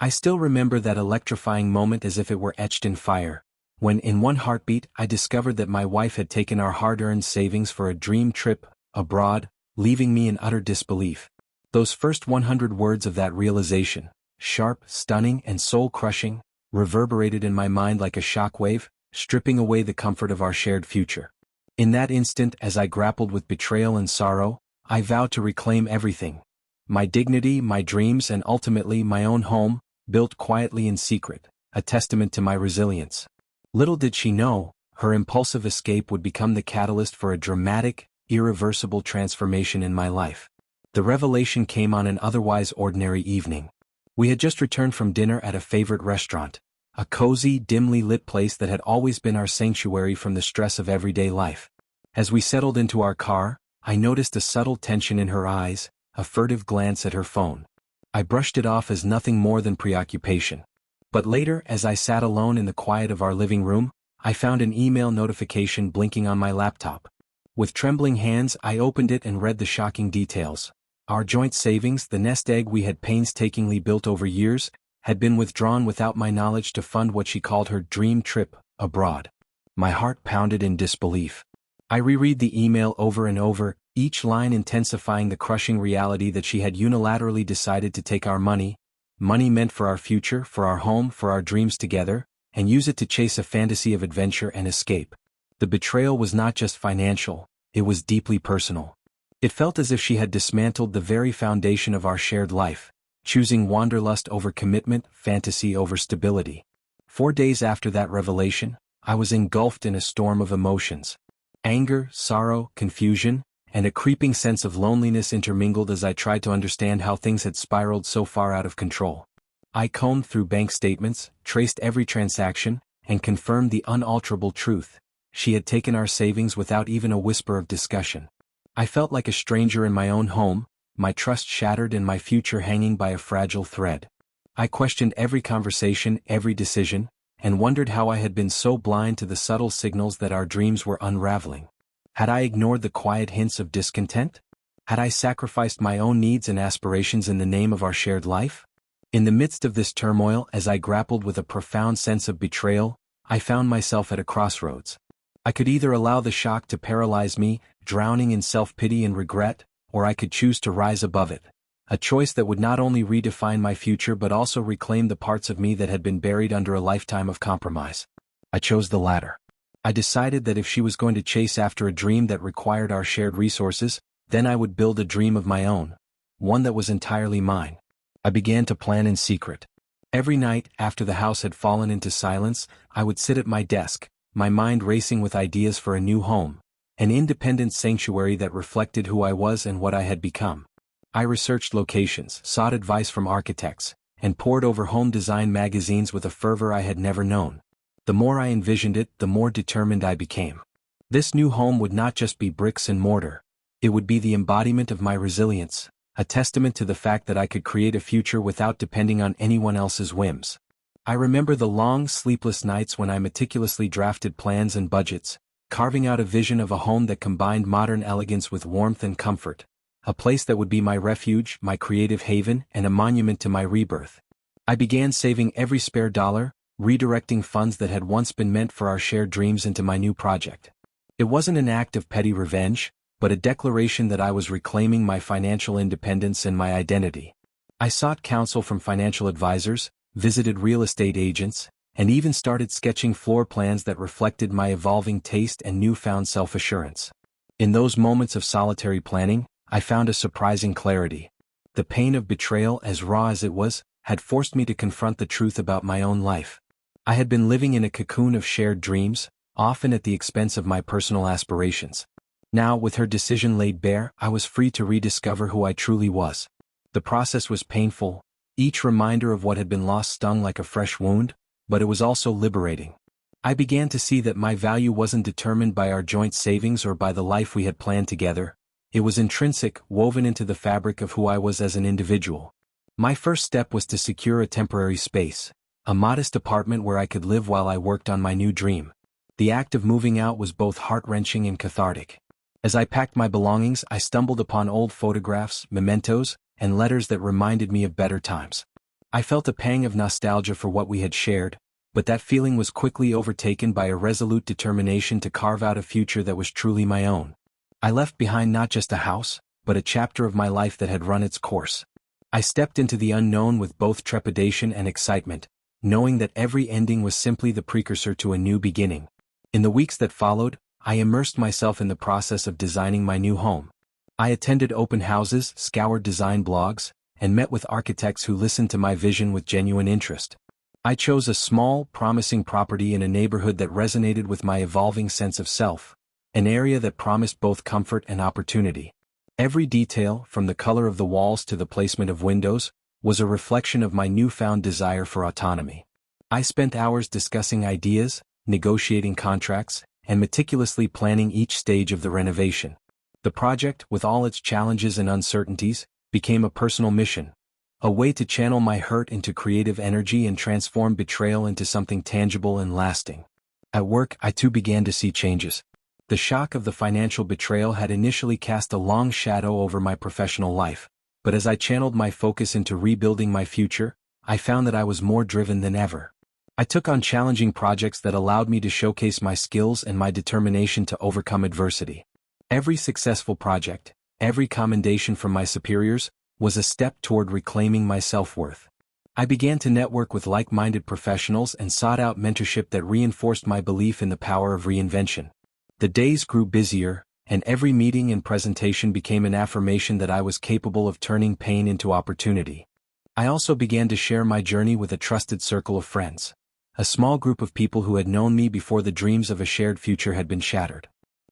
I still remember that electrifying moment as if it were etched in fire, when in one heartbeat I discovered that my wife had taken our hard-earned savings for a dream trip abroad, leaving me in utter disbelief. Those first 100 words of that realization, sharp, stunning, and soul-crushing, reverberated in my mind like a shockwave, stripping away the comfort of our shared future. In that instant, as I grappled with betrayal and sorrow, I vowed to reclaim everything: my dignity, my dreams, and ultimately my own home, built quietly in secret, a testament to my resilience. Little did she know, her impulsive escape would become the catalyst for a dramatic, irreversible transformation in my life. The revelation came on an otherwise ordinary evening. We had just returned from dinner at a favorite restaurant, a cozy, dimly lit place that had always been our sanctuary from the stress of everyday life. As we settled into our car, I noticed a subtle tension in her eyes, a furtive glance at her phone. I brushed it off as nothing more than preoccupation. But later, as I sat alone in the quiet of our living room, I found an email notification blinking on my laptop. With trembling hands, I opened it and read the shocking details. Our joint savings, the nest egg we had painstakingly built over years, had been withdrawn without my knowledge to fund what she called her dream trip abroad. My heart pounded in disbelief. I reread the email over and over, each line intensifying the crushing reality that she had unilaterally decided to take our money meant for our future, for our home, for our dreams together, and use it to chase a fantasy of adventure and escape. The betrayal was not just financial, it was deeply personal. It felt as if she had dismantled the very foundation of our shared life, choosing wanderlust over commitment, fantasy over stability. 4 days after that revelation, I was engulfed in a storm of emotions. Anger, sorrow, confusion, and a creeping sense of loneliness intermingled as I tried to understand how things had spiraled so far out of control. I combed through bank statements, traced every transaction, and confirmed the unalterable truth: she had taken our savings without even a whisper of discussion. I felt like a stranger in my own home, my trust shattered and my future hanging by a fragile thread. I questioned every conversation, every decision, and wondered how I had been so blind to the subtle signals that our dreams were unraveling. Had I ignored the quiet hints of discontent? Had I sacrificed my own needs and aspirations in the name of our shared life? In the midst of this turmoil, as I grappled with a profound sense of betrayal, I found myself at a crossroads. I could either allow the shock to paralyze me, drowning in self-pity and regret, or I could choose to rise above it. A choice that would not only redefine my future but also reclaim the parts of me that had been buried under a lifetime of compromise. I chose the latter. I decided that if she was going to chase after a dream that required our shared resources, then I would build a dream of my own, one that was entirely mine. I began to plan in secret. Every night, after the house had fallen into silence, I would sit at my desk, my mind racing with ideas for a new home, an independent sanctuary that reflected who I was and what I had become. I researched locations, sought advice from architects, and pored over home design magazines with a fervor I had never known. The more I envisioned it, the more determined I became. This new home would not just be bricks and mortar. It would be the embodiment of my resilience, a testament to the fact that I could create a future without depending on anyone else's whims. I remember the long, sleepless nights when I meticulously drafted plans and budgets, carving out a vision of a home that combined modern elegance with warmth and comfort, a place that would be my refuge, my creative haven, and a monument to my rebirth. I began saving every spare dollar, redirecting funds that had once been meant for our shared dreams into my new project. It wasn't an act of petty revenge, but a declaration that I was reclaiming my financial independence and my identity. I sought counsel from financial advisors, visited real estate agents, and even started sketching floor plans that reflected my evolving taste and newfound self-assurance. In those moments of solitary planning, I found a surprising clarity. The pain of betrayal, as raw as it was, had forced me to confront the truth about my own life. I had been living in a cocoon of shared dreams, often at the expense of my personal aspirations. Now, with her decision laid bare, I was free to rediscover who I truly was. The process was painful. Each reminder of what had been lost stung like a fresh wound, but it was also liberating. I began to see that my value wasn't determined by our joint savings or by the life we had planned together. It was intrinsic, woven into the fabric of who I was as an individual. My first step was to secure a temporary space, a modest apartment where I could live while I worked on my new dream. The act of moving out was both heart-wrenching and cathartic. As I packed my belongings, I stumbled upon old photographs, mementos, and letters that reminded me of better times. I felt a pang of nostalgia for what we had shared, but that feeling was quickly overtaken by a resolute determination to carve out a future that was truly my own. I left behind not just a house, but a chapter of my life that had run its course. I stepped into the unknown with both trepidation and excitement, knowing that every ending was simply the precursor to a new beginning. In the weeks that followed, I immersed myself in the process of designing my new home. I attended open houses, scoured design blogs, and met with architects who listened to my vision with genuine interest. I chose a small, promising property in a neighborhood that resonated with my evolving sense of self, an area that promised both comfort and opportunity. Every detail, from the color of the walls to the placement of windows, was a reflection of my newfound desire for autonomy. I spent hours discussing ideas, negotiating contracts, and meticulously planning each stage of the renovation. The project, with all its challenges and uncertainties, became a personal mission, a way to channel my hurt into creative energy and transform betrayal into something tangible and lasting. At work, I too began to see changes. The shock of the financial betrayal had initially cast a long shadow over my professional life, but as I channeled my focus into rebuilding my future, I found that I was more driven than ever. I took on challenging projects that allowed me to showcase my skills and my determination to overcome adversity. Every successful project, every commendation from my superiors, was a step toward reclaiming my self-worth. I began to network with like-minded professionals and sought out mentorship that reinforced my belief in the power of reinvention. The days grew busier, and every meeting and presentation became an affirmation that I was capable of turning pain into opportunity. I also began to share my journey with a trusted circle of friends, a small group of people who had known me before the dreams of a shared future had been shattered.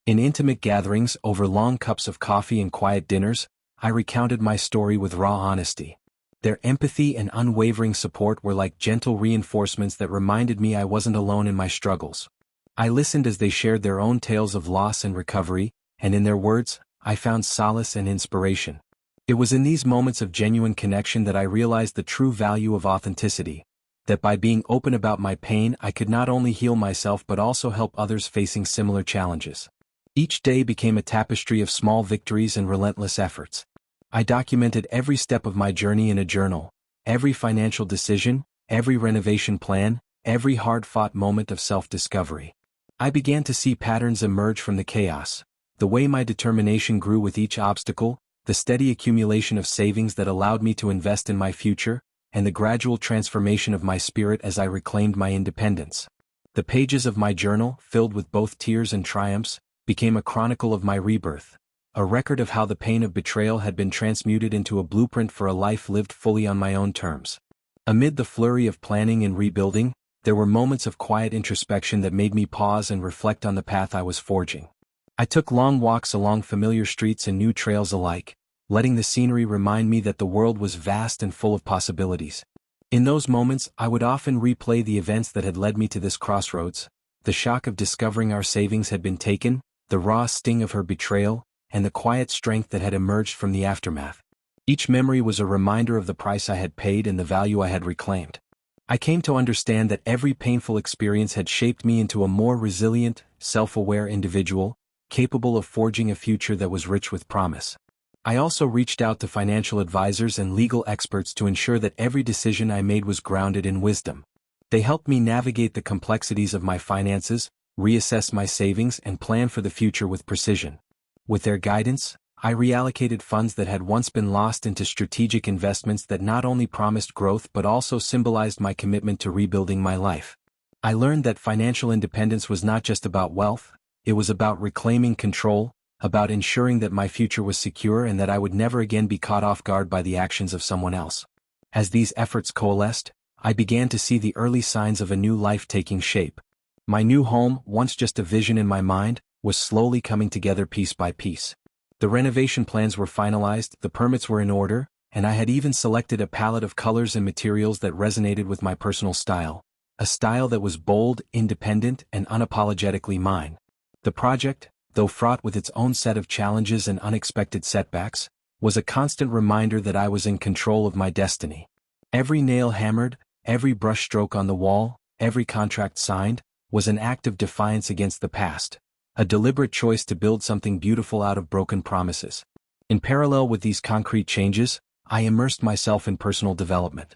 In intimate gatherings, over long cups of coffee and quiet dinners, I recounted my story with raw honesty. Their empathy and unwavering support were like gentle reinforcements that reminded me I wasn't alone in my struggles. I listened as they shared their own tales of loss and recovery, and in their words, I found solace and inspiration. It was in these moments of genuine connection that I realized the true value of authenticity, that by being open about my pain I could not only heal myself but also help others facing similar challenges. Each day became a tapestry of small victories and relentless efforts. I documented every step of my journey in a journal, every financial decision, every renovation plan, every hard-fought moment of self-discovery. I began to see patterns emerge from the chaos, the way my determination grew with each obstacle, the steady accumulation of savings that allowed me to invest in my future, and the gradual transformation of my spirit as I reclaimed my independence. The pages of my journal, filled with both tears and triumphs, became a chronicle of my rebirth, a record of how the pain of betrayal had been transmuted into a blueprint for a life lived fully on my own terms. Amid the flurry of planning and rebuilding, there were moments of quiet introspection that made me pause and reflect on the path I was forging. I took long walks along familiar streets and new trails alike, letting the scenery remind me that the world was vast and full of possibilities. In those moments, I would often replay the events that had led me to this crossroads, the shock of discovering our savings had been taken, the raw sting of her betrayal, and the quiet strength that had emerged from the aftermath. Each memory was a reminder of the price I had paid and the value I had reclaimed. I came to understand that every painful experience had shaped me into a more resilient, self-aware individual, capable of forging a future that was rich with promise. I also reached out to financial advisors and legal experts to ensure that every decision I made was grounded in wisdom. They helped me navigate the complexities of my finances, reassess my savings, and plan for the future with precision. With their guidance, I reallocated funds that had once been lost into strategic investments that not only promised growth but also symbolized my commitment to rebuilding my life. I learned that financial independence was not just about wealth, it was about reclaiming control, about ensuring that my future was secure and that I would never again be caught off guard by the actions of someone else. As these efforts coalesced, I began to see the early signs of a new life taking shape. My new home, once just a vision in my mind, was slowly coming together piece by piece. The renovation plans were finalized, the permits were in order, and I had even selected a palette of colors and materials that resonated with my personal style, a style that was bold, independent, and unapologetically mine. The project, though fraught with its own set of challenges and unexpected setbacks, was a constant reminder that I was in control of my destiny. Every nail hammered, every brushstroke on the wall, every contract signed, was an act of defiance against the past, a deliberate choice to build something beautiful out of broken promises. In parallel with these concrete changes, I immersed myself in personal development.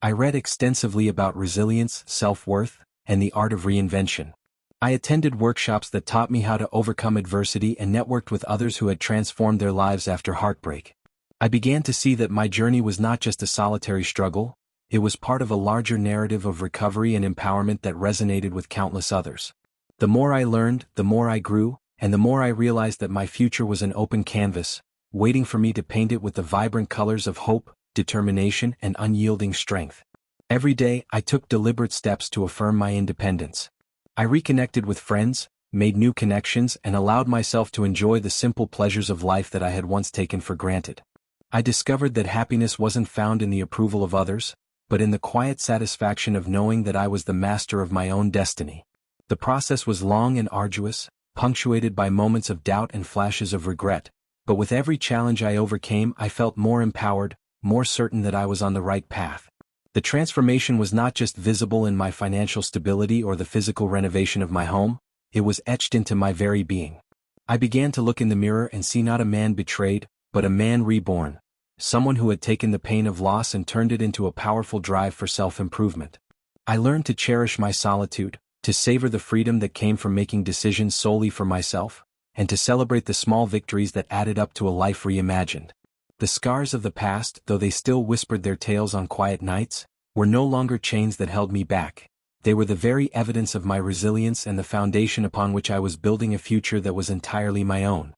I read extensively about resilience, self-worth, and the art of reinvention. I attended workshops that taught me how to overcome adversity and networked with others who had transformed their lives after heartbreak. I began to see that my journey was not just a solitary struggle, it was part of a larger narrative of recovery and empowerment that resonated with countless others. The more I learned, the more I grew, and the more I realized that my future was an open canvas, waiting for me to paint it with the vibrant colors of hope, determination, and unyielding strength. Every day, I took deliberate steps to affirm my independence. I reconnected with friends, made new connections, and allowed myself to enjoy the simple pleasures of life that I had once taken for granted. I discovered that happiness wasn't found in the approval of others, but in the quiet satisfaction of knowing that I was the master of my own destiny. The process was long and arduous, punctuated by moments of doubt and flashes of regret, but with every challenge I overcame, I felt more empowered, more certain that I was on the right path. The transformation was not just visible in my financial stability or the physical renovation of my home, it was etched into my very being. I began to look in the mirror and see not a man betrayed, but a man reborn, someone who had taken the pain of loss and turned it into a powerful drive for self-improvement. I learned to cherish my solitude, to savor the freedom that came from making decisions solely for myself, and to celebrate the small victories that added up to a life reimagined. The scars of the past, though they still whispered their tales on quiet nights, were no longer chains that held me back. They were the very evidence of my resilience and the foundation upon which I was building a future that was entirely my own.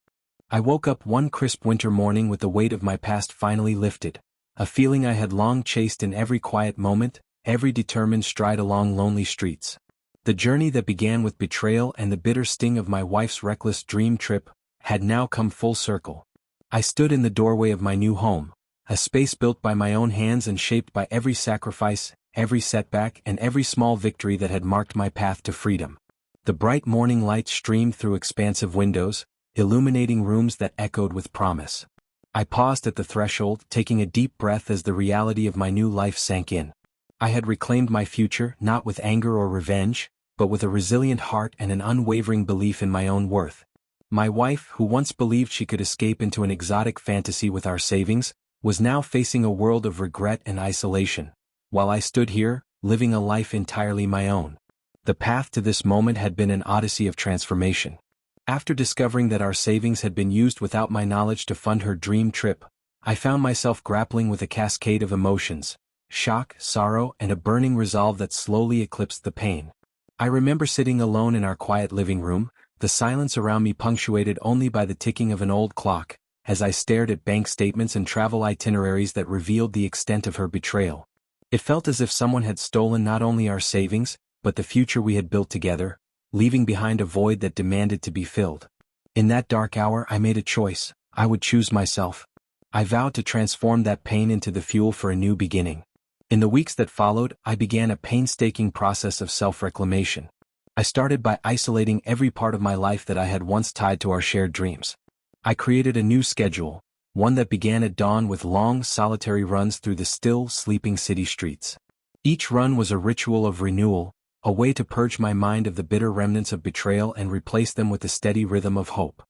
I woke up one crisp winter morning with the weight of my past finally lifted, a feeling I had long chased in every quiet moment, every determined stride along lonely streets. The journey that began with betrayal and the bitter sting of my wife's reckless dream trip had now come full circle. I stood in the doorway of my new home, a space built by my own hands and shaped by every sacrifice, every setback, and every small victory that had marked my path to freedom. The bright morning light streamed through expansive windows, illuminating rooms that echoed with promise. I paused at the threshold, taking a deep breath as the reality of my new life sank in. I had reclaimed my future, not with anger or revenge, but with a resilient heart and an unwavering belief in my own worth. My wife, who once believed she could escape into an exotic fantasy with our savings, was now facing a world of regret and isolation, while I stood here, living a life entirely my own. The path to this moment had been an odyssey of transformation. After discovering that our savings had been used without my knowledge to fund her dream trip, I found myself grappling with a cascade of emotions, shock, sorrow, and a burning resolve that slowly eclipsed the pain. I remember sitting alone in our quiet living room, the silence around me punctuated only by the ticking of an old clock, as I stared at bank statements and travel itineraries that revealed the extent of her betrayal. It felt as if someone had stolen not only our savings, but the future we had built together, leaving behind a void that demanded to be filled. In that dark hour I made a choice. I would choose myself. I vowed to transform that pain into the fuel for a new beginning. In the weeks that followed, I began a painstaking process of self-reclamation. I started by isolating every part of my life that I had once tied to our shared dreams. I created a new schedule, one that began at dawn with long, solitary runs through the still, sleeping city streets. Each run was a ritual of renewal, a way to purge my mind of the bitter remnants of betrayal and replace them with the steady rhythm of hope.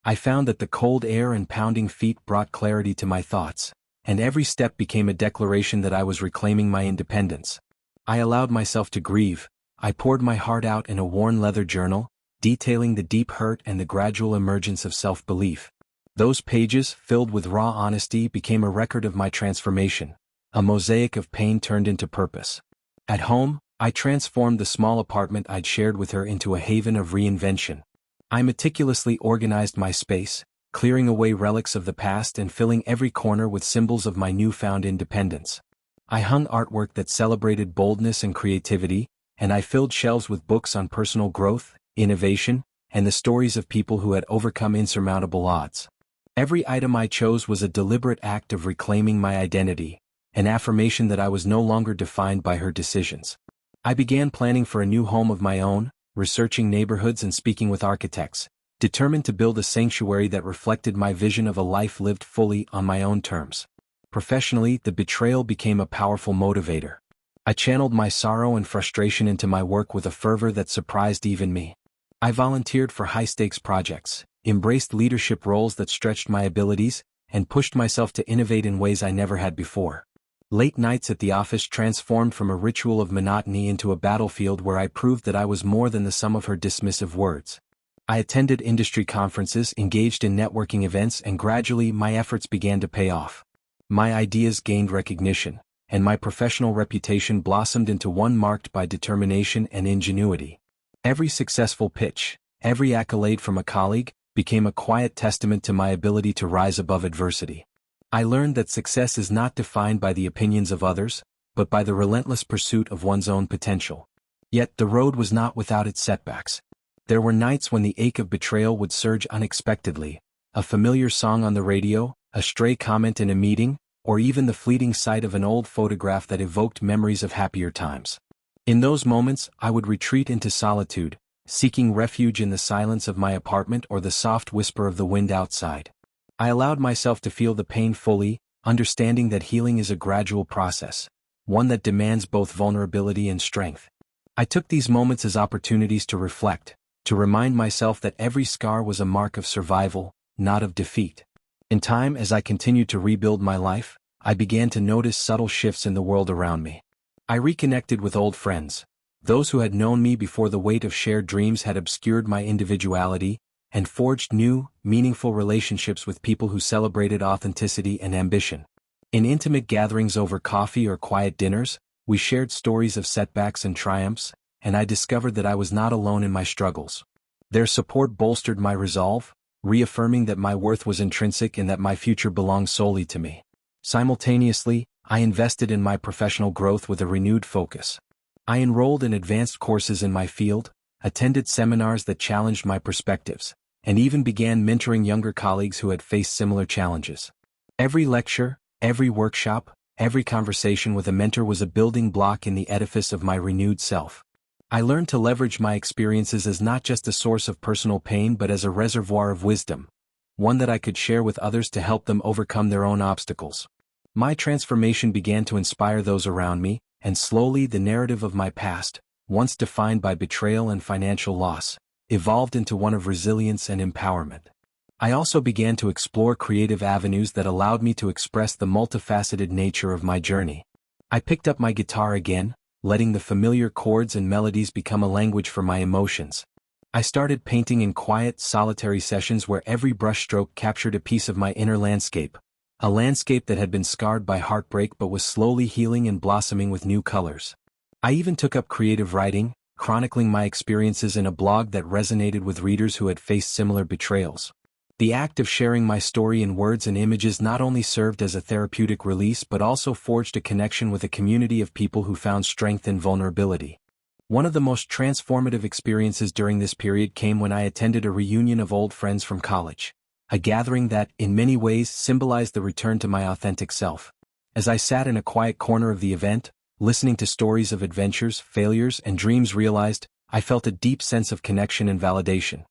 I found that the cold air and pounding feet brought clarity to my thoughts, and every step became a declaration that I was reclaiming my independence. I allowed myself to grieve. I poured my heart out in a worn leather journal, detailing the deep hurt and the gradual emergence of self-belief. Those pages, filled with raw honesty, became a record of my transformation, a mosaic of pain turned into purpose. At home, I transformed the small apartment I'd shared with her into a haven of reinvention. I meticulously organized my space, clearing away relics of the past and filling every corner with symbols of my newfound independence. I hung artwork that celebrated boldness and creativity, and I filled shelves with books on personal growth, innovation, and the stories of people who had overcome insurmountable odds. Every item I chose was a deliberate act of reclaiming my identity, an affirmation that I was no longer defined by her decisions. I began planning for a new home of my own, researching neighborhoods and speaking with architects, determined to build a sanctuary that reflected my vision of a life lived fully on my own terms. Professionally, the betrayal became a powerful motivator. I channeled my sorrow and frustration into my work with a fervor that surprised even me. I volunteered for high-stakes projects, embraced leadership roles that stretched my abilities, and pushed myself to innovate in ways I never had before. Late nights at the office transformed from a ritual of monotony into a battlefield where I proved that I was more than the sum of her dismissive words. I attended industry conferences, engaged in networking events, and gradually my efforts began to pay off. My ideas gained recognition, and my professional reputation blossomed into one marked by determination and ingenuity. Every successful pitch, every accolade from a colleague, became a quiet testament to my ability to rise above adversity. I learned that success is not defined by the opinions of others, but by the relentless pursuit of one's own potential. Yet the road was not without its setbacks. There were nights when the ache of betrayal would surge unexpectedly, a familiar song on the radio, a stray comment in a meeting, or even the fleeting sight of an old photograph that evoked memories of happier times. In those moments, I would retreat into solitude, seeking refuge in the silence of my apartment or the soft whisper of the wind outside. I allowed myself to feel the pain fully, understanding that healing is a gradual process, one that demands both vulnerability and strength. I took these moments as opportunities to reflect, to remind myself that every scar was a mark of survival, not of defeat. In time, as I continued to rebuild my life, I began to notice subtle shifts in the world around me. I reconnected with old friends, those who had known me before the weight of shared dreams had obscured my individuality, and forged new, meaningful relationships with people who celebrated authenticity and ambition. In intimate gatherings over coffee or quiet dinners, we shared stories of setbacks and triumphs, and I discovered that I was not alone in my struggles. Their support bolstered my resolve, reaffirming that my worth was intrinsic and that my future belonged solely to me. Simultaneously, I invested in my professional growth with a renewed focus. I enrolled in advanced courses in my field, attended seminars that challenged my perspectives, and even began mentoring younger colleagues who had faced similar challenges. Every lecture, every workshop, every conversation with a mentor was a building block in the edifice of my renewed self. I learned to leverage my experiences as not just a source of personal pain but as a reservoir of wisdom, one that I could share with others to help them overcome their own obstacles. My transformation began to inspire those around me, and slowly the narrative of my past, once defined by betrayal and financial loss, evolved into one of resilience and empowerment. I also began to explore creative avenues that allowed me to express the multifaceted nature of my journey. I picked up my guitar again, letting the familiar chords and melodies become a language for my emotions. I started painting in quiet, solitary sessions where every brushstroke captured a piece of my inner landscape, a landscape that had been scarred by heartbreak but was slowly healing and blossoming with new colors. I even took up creative writing, chronicling my experiences in a blog that resonated with readers who had faced similar betrayals. The act of sharing my story in words and images not only served as a therapeutic release but also forged a connection with a community of people who found strength in vulnerability. One of the most transformative experiences during this period came when I attended a reunion of old friends from college, a gathering that, in many ways, symbolized the return to my authentic self. As I sat in a quiet corner of the event, listening to stories of adventures, failures, and dreams realized, I felt a deep sense of connection and validation.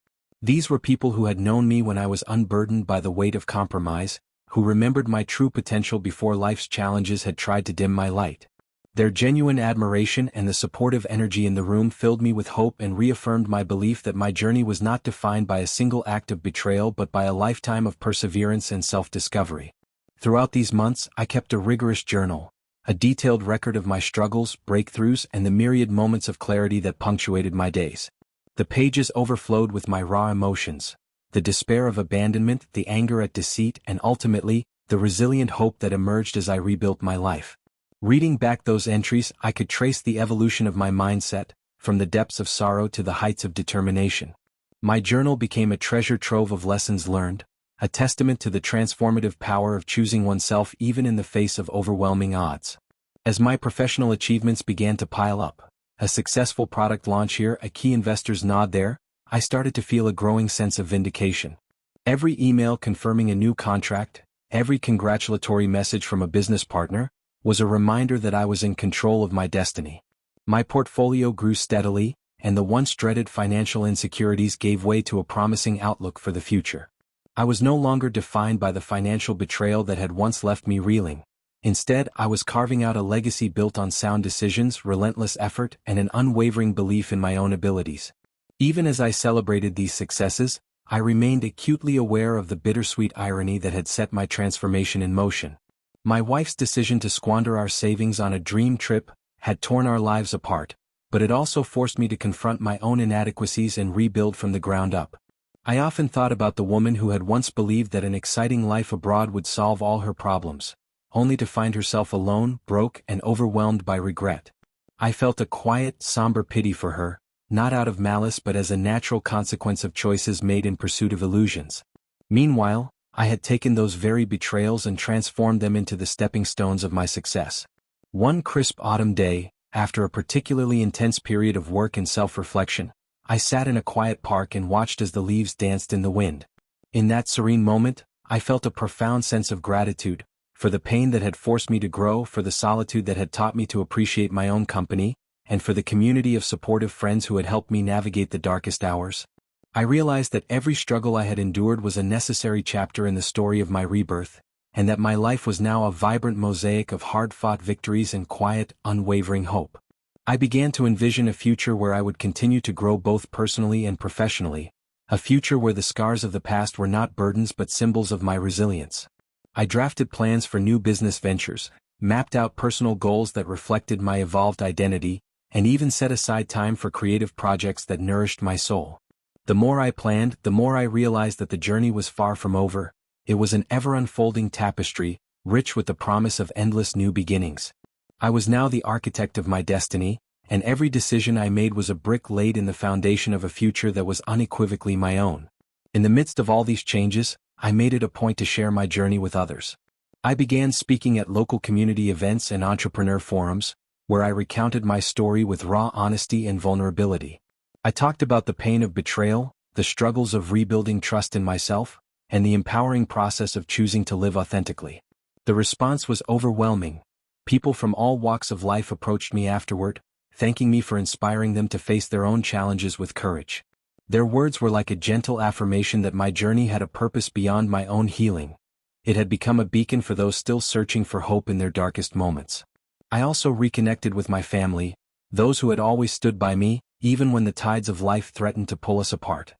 These were people who had known me when I was unburdened by the weight of compromise, who remembered my true potential before life's challenges had tried to dim my light. Their genuine admiration and the supportive energy in the room filled me with hope and reaffirmed my belief that my journey was not defined by a single act of betrayal but by a lifetime of perseverance and self-discovery. Throughout these months, I kept a rigorous journal, a detailed record of my struggles, breakthroughs, and the myriad moments of clarity that punctuated my days. The pages overflowed with my raw emotions, the despair of abandonment, the anger at deceit, and ultimately, the resilient hope that emerged as I rebuilt my life. Reading back those entries, I could trace the evolution of my mindset, from the depths of sorrow to the heights of determination. My journal became a treasure trove of lessons learned, a testament to the transformative power of choosing oneself even in the face of overwhelming odds. As my professional achievements began to pile up, a successful product launch here, a key investor's nod there, I started to feel a growing sense of vindication. Every email confirming a new contract, every congratulatory message from a business partner, was a reminder that I was in control of my destiny. My portfolio grew steadily, and the once dreaded financial insecurities gave way to a promising outlook for the future. I was no longer defined by the financial betrayal that had once left me reeling. Instead, I was carving out a legacy built on sound decisions, relentless effort, and an unwavering belief in my own abilities. Even as I celebrated these successes, I remained acutely aware of the bittersweet irony that had set my transformation in motion. My wife's decision to squander our savings on a dream trip had torn our lives apart, but it also forced me to confront my own inadequacies and rebuild from the ground up. I often thought about the woman who had once believed that an exciting life abroad would solve all her problems, only to find herself alone, broke, and overwhelmed by regret. I felt a quiet, somber pity for her, not out of malice but as a natural consequence of choices made in pursuit of illusions. Meanwhile, I had taken those very betrayals and transformed them into the stepping stones of my success. One crisp autumn day, after a particularly intense period of work and self-reflection, I sat in a quiet park and watched as the leaves danced in the wind. In that serene moment, I felt a profound sense of gratitude, for the pain that had forced me to grow, for the solitude that had taught me to appreciate my own company, and for the community of supportive friends who had helped me navigate the darkest hours. I realized that every struggle I had endured was a necessary chapter in the story of my rebirth, and that my life was now a vibrant mosaic of hard-fought victories and quiet, unwavering hope. I began to envision a future where I would continue to grow both personally and professionally, a future where the scars of the past were not burdens but symbols of my resilience. I drafted plans for new business ventures, mapped out personal goals that reflected my evolved identity, and even set aside time for creative projects that nourished my soul. The more I planned, the more I realized that the journey was far from over. It was an ever-unfolding tapestry, rich with the promise of endless new beginnings. I was now the architect of my destiny, and every decision I made was a brick laid in the foundation of a future that was unequivocally my own. In the midst of all these changes, I made it a point to share my journey with others. I began speaking at local community events and entrepreneur forums, where I recounted my story with raw honesty and vulnerability. I talked about the pain of betrayal, the struggles of rebuilding trust in myself, and the empowering process of choosing to live authentically. The response was overwhelming. People from all walks of life approached me afterward, thanking me for inspiring them to face their own challenges with courage. Their words were like a gentle affirmation that my journey had a purpose beyond my own healing. It had become a beacon for those still searching for hope in their darkest moments. I also reconnected with my family, those who had always stood by me, even when the tides of life threatened to pull us apart.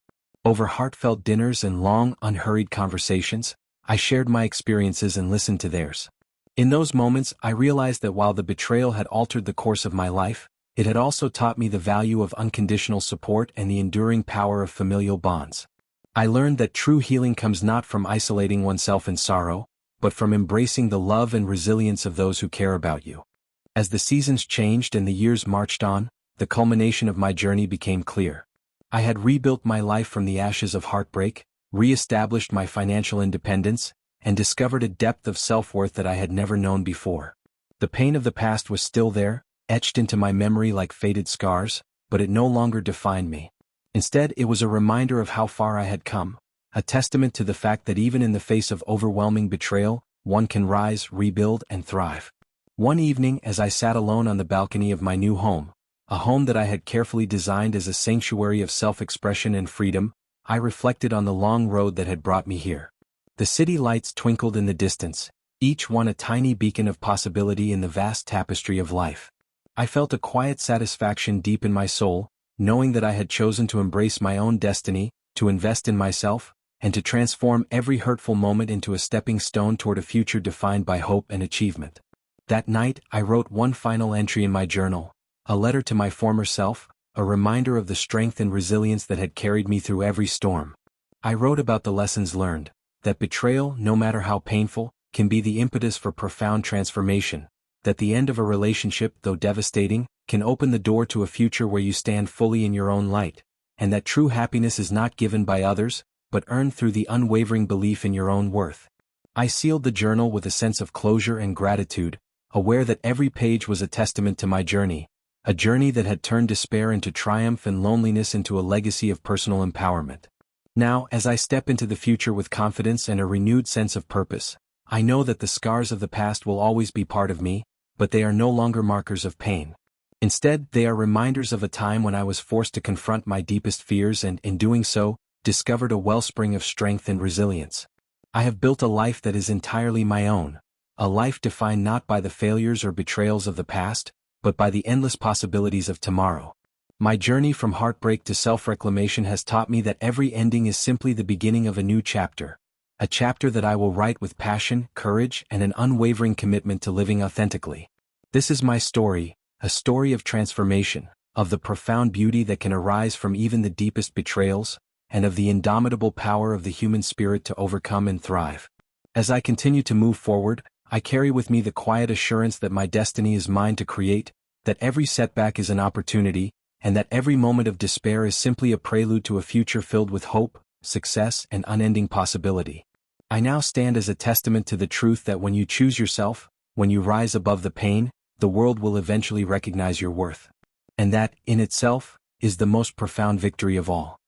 Over heartfelt dinners and long, unhurried conversations, I shared my experiences and listened to theirs. In those moments, I realized that while the betrayal had altered the course of my life, it had also taught me the value of unconditional support and the enduring power of familial bonds. I learned that true healing comes not from isolating oneself in sorrow, but from embracing the love and resilience of those who care about you. As the seasons changed and the years marched on, the culmination of my journey became clear. I had rebuilt my life from the ashes of heartbreak, re-established my financial independence, and discovered a depth of self-worth that I had never known before. The pain of the past was still there, etched into my memory like faded scars, but it no longer defined me. Instead, it was a reminder of how far I had come, a testament to the fact that even in the face of overwhelming betrayal, one can rise, rebuild, and thrive. One evening, as I sat alone on the balcony of my new home, a home that I had carefully designed as a sanctuary of self-expression and freedom, I reflected on the long road that had brought me here. The city lights twinkled in the distance, each one a tiny beacon of possibility in the vast tapestry of life. I felt a quiet satisfaction deep in my soul, knowing that I had chosen to embrace my own destiny, to invest in myself, and to transform every hurtful moment into a stepping stone toward a future defined by hope and achievement. That night, I wrote one final entry in my journal, a letter to my former self, a reminder of the strength and resilience that had carried me through every storm. I wrote about the lessons learned, that betrayal, no matter how painful, can be the impetus for profound transformation, that the end of a relationship, though devastating, can open the door to a future where you stand fully in your own light, and that true happiness is not given by others, but earned through the unwavering belief in your own worth. I sealed the journal with a sense of closure and gratitude, aware that every page was a testament to my journey, a journey that had turned despair into triumph and loneliness into a legacy of personal empowerment. Now, as I step into the future with confidence and a renewed sense of purpose, I know that the scars of the past will always be part of me, but they are no longer markers of pain. Instead, they are reminders of a time when I was forced to confront my deepest fears and, in doing so, discovered a wellspring of strength and resilience. I have built a life that is entirely my own, a life defined not by the failures or betrayals of the past, but by the endless possibilities of tomorrow. My journey from heartbreak to self-reclamation has taught me that every ending is simply the beginning of a new chapter, A chapter that I will write with passion, courage, and an unwavering commitment to living authentically. This is my story, a story of transformation, of the profound beauty that can arise from even the deepest betrayals, and of the indomitable power of the human spirit to overcome and thrive. As I continue to move forward, I carry with me the quiet assurance that my destiny is mine to create, that every setback is an opportunity, and that every moment of despair is simply a prelude to a future filled with hope, success, and unending possibility. I now stand as a testament to the truth that when you choose yourself, when you rise above the pain, the world will eventually recognize your worth. And that, in itself, is the most profound victory of all.